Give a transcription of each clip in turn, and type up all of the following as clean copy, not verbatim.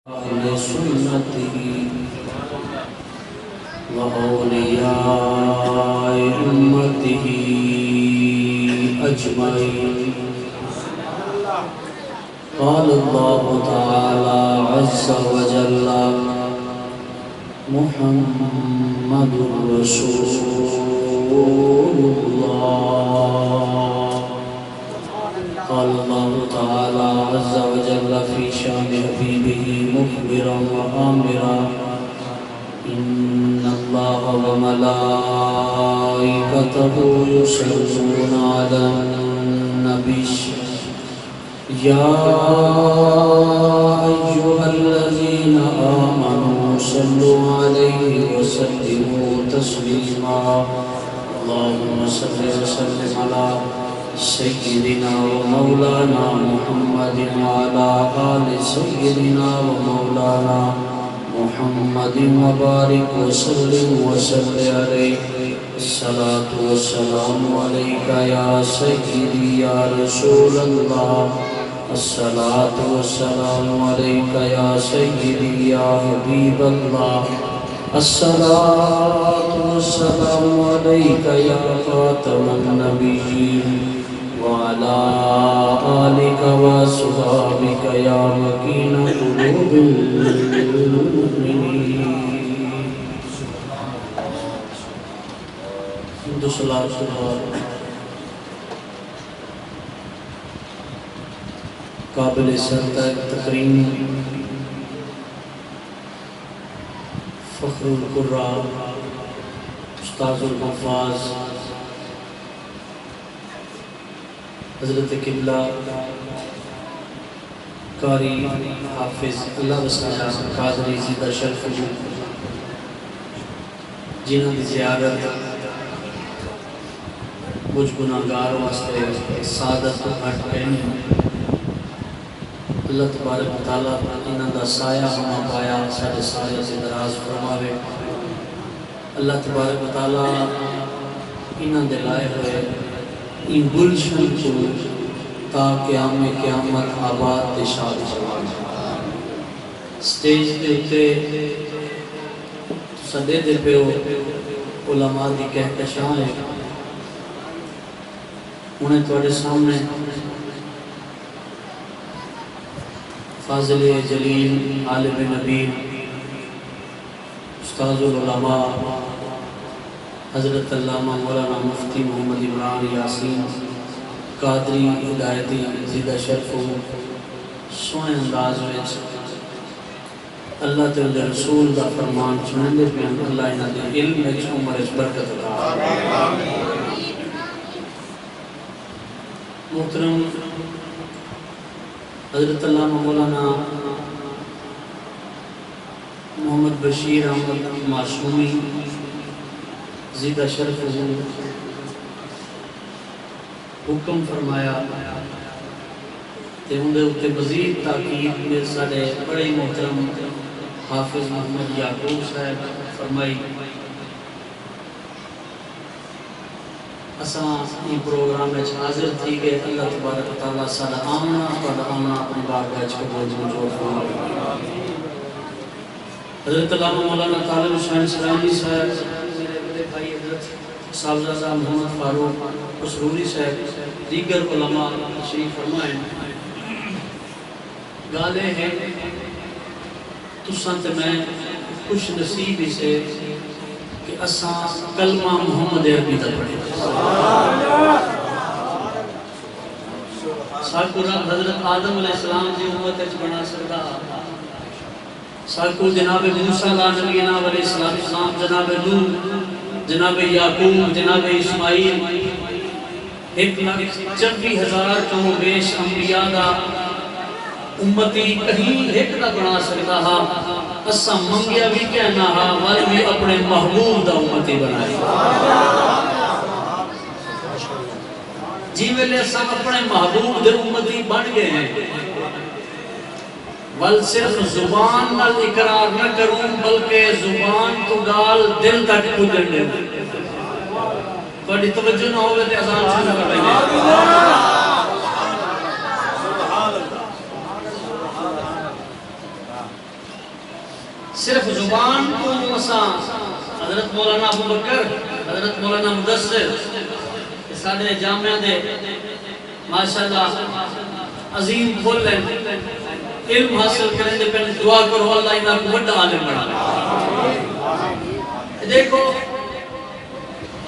أهل سنته وأولياء أمته أجمعين. قال الله تعالى عز وجل: محمد رسول الله. قال الله تعالى عز وجل في شان حبيبه مخبرا وآمرا: إن الله وملائكته يصلون على النبي يا أيها الذين آمنوا صلوا عليه وسلموا تسليما. اللهم صل وسلم على سيدنا ومولانا محمد وعلى آل سيدنا ومولانا محمد وبارك وسلم عليه. الصلاة والسلام عليك يا سيدي يا رسول الله. الصلاة والسلام عليك يا سيدي يا حبيب الله. الصلاة والسلام عليك يا خاتم النبيين وعلى آلك وصحابك يا مكين قلوب المؤمنين. قابل تکریم فخر القراء استاذ الحفاظ حضرت قبلہ قاری حافظ اللہ وسلم قادری زیدہ شرف جنہوں کی زیارت کچھ گناہگار واسطے سعادت کو گھٹ پہنی. اللہ تبارک و تعالیٰ انہاں دا سایہ ہما پایا سارے سایہ سے دراز فرماوے. اللہ تبارک و تعالیٰ انہاں دے لائے ہوئے ان گلشن کو تا قیامت آباد دے شاد جوان. سٹیج دے اتے صدے دے پہ علماء دی کہکشاں ہے. انہیں توڑے سامنے فاضل جلیل عالم نبی استاذ العلماء حضرت علامہ مولانا مفتی محمد عمران یاسین قادری ہدایتی زیدہ شرف سونے انداز میں اللہ تعالی رسول دا فرمان چنندے پہ اللہ انہاں دے علم میں عمر برکت عطا. محترم حضرت علامہ مولانا محمد بشیر احمد معصومی زیدہ شرف حکم فرمایا تے اندے اتے مزید تاکید میں سارے بڑے محترم حافظ محمد یعقوب صاحب فرمائی اساں یہ پروگرام میں حاضر تھی کہ اللہ تبارک و تعالیٰ سارا آمنا اپنی بارگاہ کو بول منظور فرمائے. حضرت علامہ مولانا طالب حسین سلانی صاحب میرے بڑے بھائی حضرت صاحبزادہ محمد فاروق اسروری صاحب دیگر علماء شریف فرمائیں. گالے ہیں تو سنت میں خوش نصیب سے کہ اساں کلمہ محمد عربی دا پڑھیں. ساکو رب حضرت آدم علیہ السلام دی امت اچ بنا سکتا. ساکو جناب موسیٰ علیہ السلام جناب نوح جناب یعقوب جناب اسماعیل 1,40,000 کم و بیش انبیاء دا امتی کہیں ایک دا بنا سکتا ہا. اسا منگیا بھی کہنا ہا ول بھی اپنے محبوب دا امتی بنائی. جی ویلے اسا اپنے محبوب دے امتی بن گئے ہیں ول صرف زبان نال اقرار نہ کروں بلکہ زبان تو گال دل تک پجن دے. توڑی توجہ نہ ہوئے تے اذان شروع کر دیں. صرف زبان کو مسا حضرت مولانا ابو بکر حضرت مولانا مدثر سارے جامعہ دے ماشاءاللہ عظیم بول علم حاصل کریں دے پہلے دعا کرو اللہ انہاں کو بڑا عالم بنا. دیکھو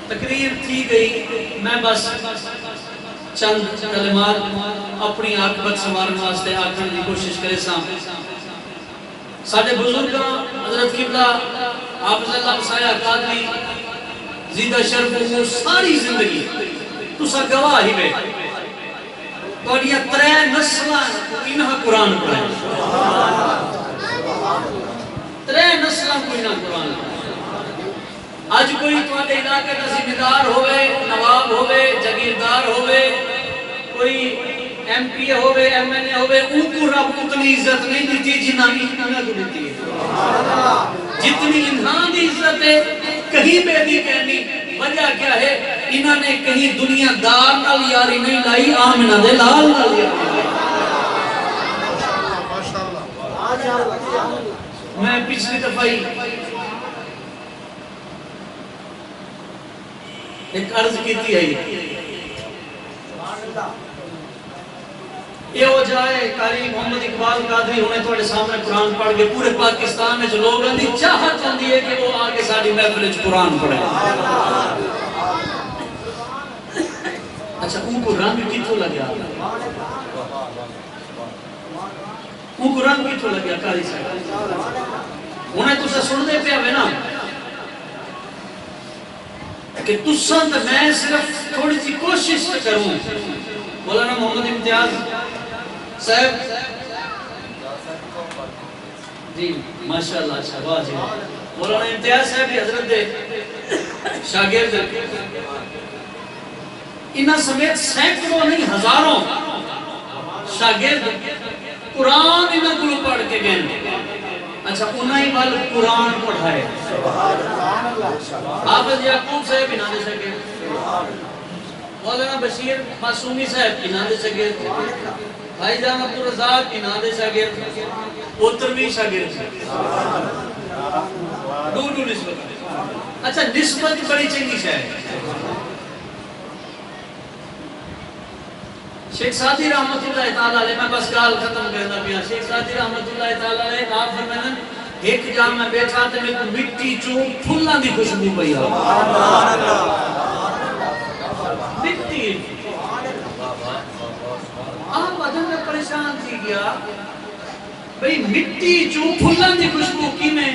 تقریر تھی گئی، میں بس چند کلمات اپنی عاقبت سنوارن واسطے آکھن دی کوشش کرے ساں. ساڈے بزرگاں حضرت قبلہ حافظ اللہ مسایہ قادری زیدہ شرف وہ ساری زندگی تسا گواہ ہی بے تو یہ 3 نسلہ انہاں قرآن پڑھائیں، 3 نسلہ کو انہاں قرآن پڑھائیں. آج کوئی تواڈے علاقے دا ذمہ دار ہوئے، نواب ہوئے، جاگیردار ہوئے، کوئی ایم پی ہوئے، ایم این اے ہوئے، ان کو رب اتنی عزت نہیں دیتی جنہاں انہاں کو دیتی ہے. جتنی انہاں دی عزت ہے کہیں بے دی کہنی. وجہ کیا ہے؟ انہاں نے کہیں دنیا دار نال یاری نہیں لائی، آمنہ دے لال نال یاری لائی. میں پچھلی دفعہ ایک عرض کیتی ہے یہ ہو جائے قاری محمد اقبال قادری ہونے توڑے سامنے قرآن پڑھ گئے پورے پاکستان میں جو لوگ ہیں چاہت ہوندی ہے کہ وہ آگے ساڑھی محفل قرآن پڑھیں. اچھا ان کو رنگ کتوں لگیا؟ ان کو رنگ کتوں لگیا قاری صاحب؟ انہیں تو سے سن دے پہ ہوئے نا کہ تسان تو میں صرف تھوڑی سی کوشش کروں. مولانا محمد امتیاز صاحب جی ماشاءاللہ اچھا واہ جی مولانا امتیاز صاحب بھی حضرت دے شاگرد انہاں سمیت سینکڑوں نہیں ہزاروں شاگرد قرآن انہاں کو پڑھ کے گئے. اچھا انہاں ہی وال قرآن پڑھائے. حافظ یعقوب صاحب انہاں دے شاگرد، مولانا بشیر معصومی صاحب انہاں دے شاگرد، بھائی جان عبدالرزاق انہاں دے شاگرد، اوتروی شاگرد دو نسبت. اچھا نسبت بڑی چنگی شاید. شیخ سعدی رحمت اللہ تعالیٰ علیہ، میں بس گال ختم کرنا پیا. شیخ سعدی رحمت اللہ تعالیٰ علیہ آپ فرمائیں ایک جام میں بیٹھا تھے میں مٹی چوں پھلاں دی خوشبو پئی آ. مٹی آپ ادھر میں پریشان تھی گیا بھئی مٹی چوں پھلاں دی خوشبو کی میں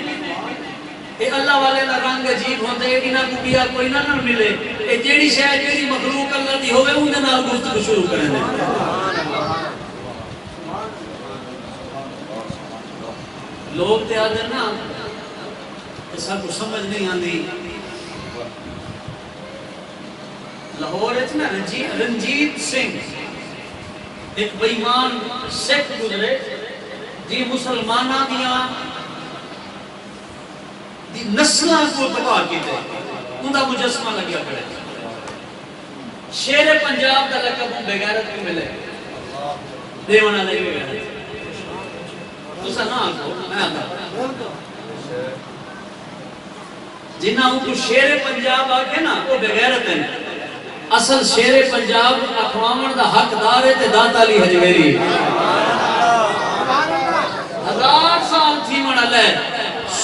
اے اللہ والے دا رنگ عجیب ہوندے انہاں کو بیا کوئی نہ ملے. اے جیڑی شاید جیڑی مخلوق اللہ دی ہوئے ان دے نال گفتگو شروع کریں دے. لوگ تے آدھے نا ایسا کو سمجھ نہیں آندی. لاہور ہے نا رنجیت سنگھ ایک بیمان سکھ گزرے جی مسلمانہ دیاں نسلہ کو تباہ کی دے اندھا مجسمہ لگیا پڑے. شیر پنجاب دا لقب بے غیرت کو ملے دیوانا لے بے غیرت تو سا نا آگو میں آگا جنہاں ان کو شیر پنجاب آگے نا وہ بے غیرت ہیں. اصل شیر پنجاب اقوامن دا حق دار ہے تے داتا علی حجویری 1000 سال تھی من اللہ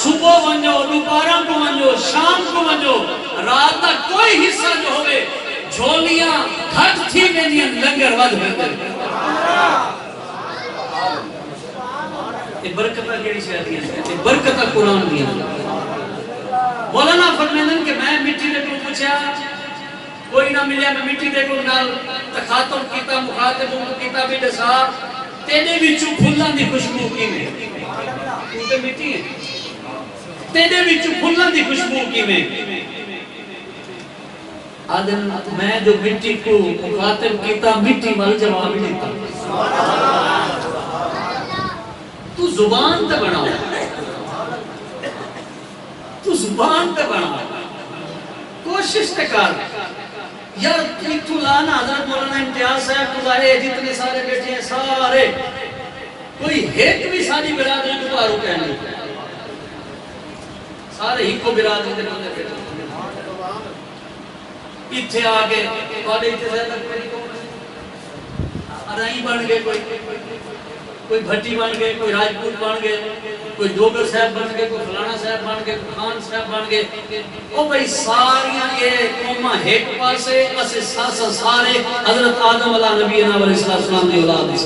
صبح ونجو دوپہر کو ونجو شام کو ونجو رات کا کوئی حصہ جو ہوئے جھولیاں گھٹ تھی میں لنگر ود بہتر. یہ برکتہ کیڑی شاید ہیں یہ برکتہ قرآن دیا. مولانا فرمیدن کہ میں مٹی دے کو پوچھا کوئی نہ ملیا میں مٹی دے کو نال تخاتم کیتا مخاطبوں کو کیتا بھی دسا تینے وچوں پھلاں دی خوشبو کی میں تو مٹی ہے تینے وچوں پھلاں دی خوشبو کی میں آدم میں جو مٹی کو مخاطب کیتا مٹی وال جواب دیتا. تو زبان تے بناؤ تو زبان تے بناؤ کوشش تے کر یار تو لانا. حضرت مولانا امتیاز صاحب کو لاہے جتنے سارے بیٹھے ہیں سارے کوئی ایک بھی ساری برادری کو بارو کہنے سارے ہی کو برادری دے بندے بیٹھے اتھے آگے بڑے اتھے زیادہ کوئی کون ارائی بن گئے کوئی بھٹی بن گئے کوئی راجپوت بن گئے کوئی جوگر صاحب بن گئے کوئی فلانا صاحب بن گئے کوئی خان صاحب بن گئے او بھئی ساریاں یہ قومہ ایک پاسے اسے سارے حضرت آدم علیہ نبی علیہ السلام دی اولاد دی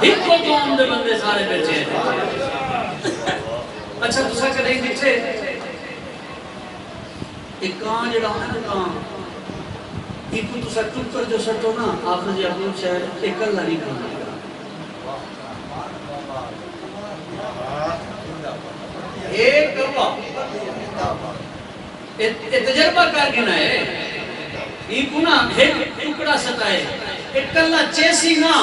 ایک کو قوم دے بندے سارے بیٹھے ہیں اچھا تسا کدیں ڈٹھے ایک کان جڑا ہونا نا کان ایک تو تسا ٹکر جو سٹو نا آپ نے جی اپنے شہر ایک اللہ نہیں کھانا ایک کروا تجربہ کر گنا ہے ایک نا ایک ٹکڑا سٹائے ایک اللہ چیسی نا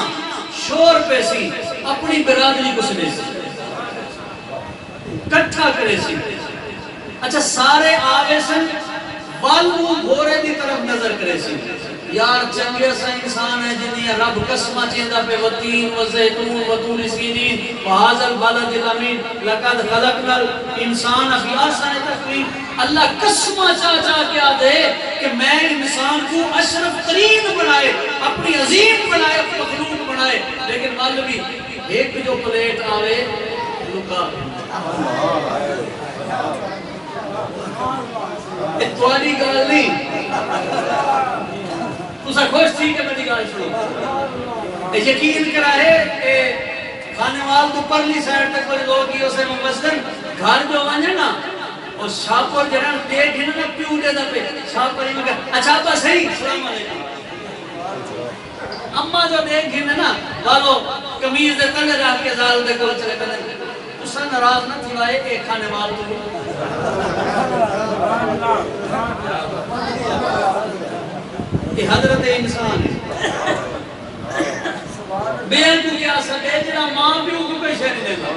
شور پیسی اپنی برادری کو سنے سی کٹھا کرے سی اچھا سارے آگے سن بالو گھوڑے دی طرف نظر کرے سی یار چنگے سا انسان ہے جنہیں رب قسمہ چیندہ پہ وطین وزیتون وطور سینین وحاظل بلد الامین لقد خلقنا انسان فی آسان تقویم اللہ قسمہ چاہ کیا دے کہ میں انسان کو اشرف ترین بنائے اپنی عظیم بنائے مخلوق بنائے لیکن معلومی ایک جو پلیٹ آوے لکا اتوانی گال نہیں تسا خوش تھی کہ میں گال چھوڑو یقین کرا ہے کہ خانوال تو پرلی سائٹ تک بڑی لوگ کی اسے ممسکن گھر جو آنے نا اور شاپور جنہاں دیکھ ہی نا پیو دے دا پہ شاپور ہی میں کہا اچھا با صحیح سلام علیکم اما جو دیکھ ہی نا والو کمیز دے تلے رات کے زال دے کل چلے پہنے تسا نراز نہ تھی لائے ایک خانوال تو یہ حضرت انسان ہے بیان کو کیا سکے جنا ماں بھی کو کوئی شہر نہیں دیتا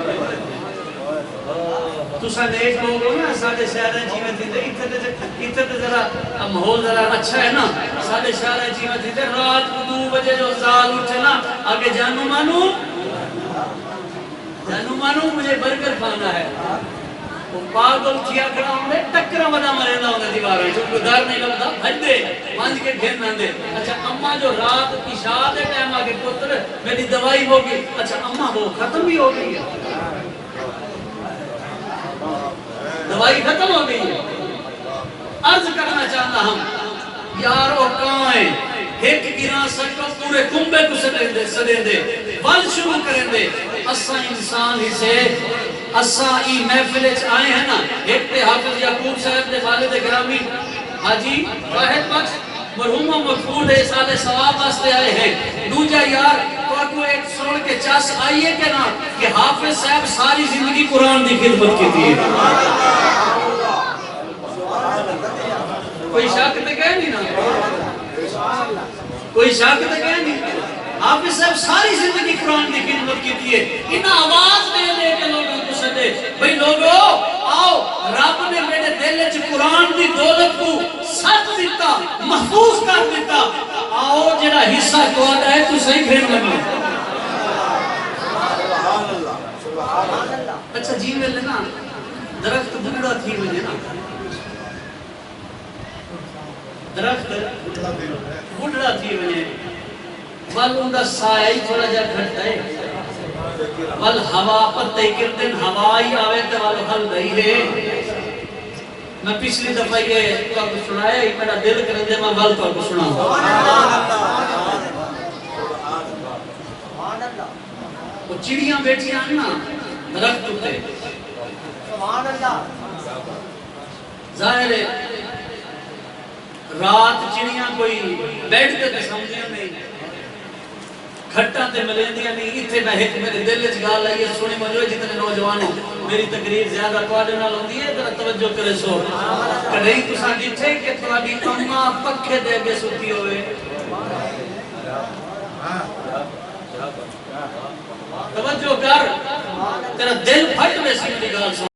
تو سا نیک لوگ ہو نا ساڑھے شہریں جیویں تھی دے اتنے ذرا محول ذرا اچھا ہے نا ساڑھے شہریں جیویں تھی دے رات کو 2 بجے جو زال اٹھے نا آگے جانو مانو مجھے برگر کھانا ہے وہ پاگل کیا کھڑا ہوں گے ٹکرہ ودا مرینہ ہوں گے دیواریں چونکہ دار نہیں لگتا بھج دے مانج کے گھر نہ دے اچھا اممہ جو رات کی شاہ دے ٹائم آگے پتر میری دوائی ہوگی اچھا اممہ وہ ختم بھی ہو گئی ہے دوائی ختم ہو گئی ہے عرض کرنا چاہتا ہم یارو کہاں ہیں ایک گران سکو پورے کنبے کو سدیں دے بل شروع کریں دے اساں انسان ہی سے اساں ای محفلچ آئے ہیں نا ایک تے حافظ یعقوب صاحب دے والد گرامی حاجی واحد بخش مرحومہ مفعول ہے سال ثواب واسطے آئے ہیں دوجا یار تو کو ایک سن کے چاس آئیے کہ نا کہ حافظ صاحب ساری زندگی قرآن دی خدمت کی تھی کوئی شاک تے کہہ نہیں نا کوئی شاک تے کہہ نہیں حافظ صاحب ساری زندگی قرآن کی خدمت کی تھی ہے انہاں آواز دے کے لوگوں کو سدے بھئی لوگو آؤ رب نے میرے دل وچ قرآن دی دولت کو سچ دیتا محفوظ کر دیتا آؤ جڑا حصہ تہاڈا ہے تو صحیح گھر لگا اچھا جی ویلے نا درخت بڑھڑا تھی وجے نا درخت بڑھڑا تھی وجے ول ان کا سایہ ہی تھوڑا جا گھٹتا ہے ول ہوا پتے کردن ہوائی آوے تے ول حل دئی ہے میں پچھلی دفعہ یہ تو آپ کو سنایا ہی میرا دل کرن دے میں ول تو آپ کو سناؤں وہ چڑیاں بیٹھیاں نا درخت ہوتے ظاہر ہے رات چڑیاں کوئی بیٹھ کے سمجھیں نہیں کھٹا تے ملیندیاں نہیں اتھے میں ایک میرے دل وچ گال آئی ہے سنی مجھے جتنے نوجوان ہوں میری تقریر زیادہ تواڈے نال ہوندی ہے ذرا توجہ کرے سو کدی تساں ڈٹھے کہ تواڈی اماں پکھے دے اگے ستی ہوئے توجہ کر تیرا دل پھٹ ویسی میری گال سن